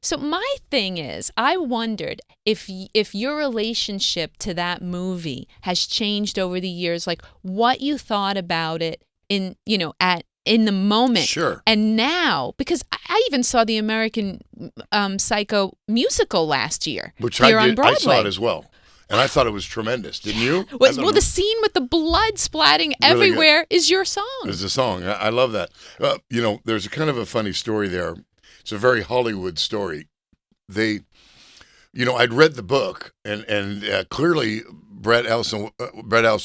So my thing is, I wondered if your relationship to that movie has changed over the years, like what you thought about it in the moment, Sure. and now, because I even saw the American Psycho musical last year Which here I on did. I saw Broadway. it as well. And I thought it was tremendous. Didn't you? I Was thought well, it the was scene with the blood splatting really good. everywhere is your song. It's a song. I love that. There's a kind of a funny story there. It's a very Hollywood story. They, I'd read the book, and clearly Brett Ellis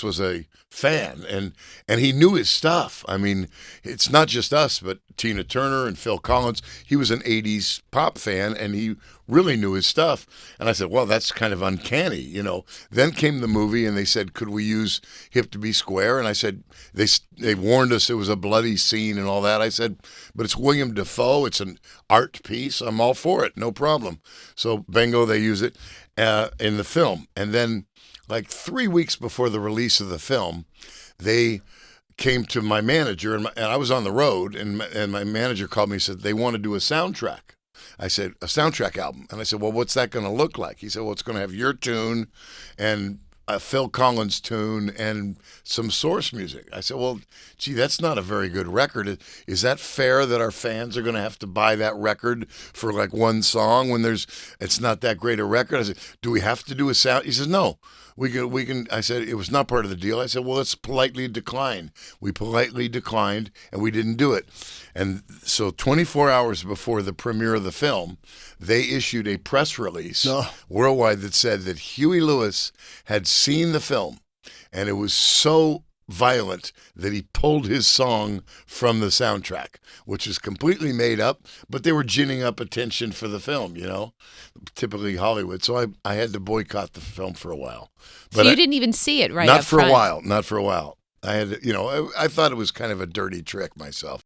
was a fan, and he knew his stuff. I mean, it's not just us, but Tina Turner and Phil Collins. He was an '80s pop fan, and he really knew his stuff. And I said, well, that's kind of uncanny, Then came the movie, and they said, could we use Hip to Be Square? And I said, they warned us it was a bloody scene and all that. I said, but it's William Dafoe. It's an art piece. I'm all for it. No problem. So bingo, they use it in the film. And then like 3 weeks before the release of the film, they came to my manager, and I was on the road, and my manager called me and said, they want to do a soundtrack. I said, a soundtrack album. And I said, well, what's that going to look like? He said, well, it's going to have your tune and a Phil Collins tune and some Source music. I said, well, gee, that's not a very good record. Is that fair that our fans are going to have to buy that record for like one song when it's not that great a record? I said, do we have to do a sound? He says, no. We can. I said, it was not part of the deal. I said, well, let's politely decline. We politely declined, and we didn't do it. And so 24 hours before the premiere of the film, they issued a press release worldwide that said that Huey Lewis had seen the film, and it was so violent that he pulled his song from the soundtrack, which is completely made up, but they were ginning up attention for the film, typically Hollywood. So I had to boycott the film for a while. But so you didn't even see it, right? Not for a while. Not for a while. I had, I thought it was kind of a dirty trick myself.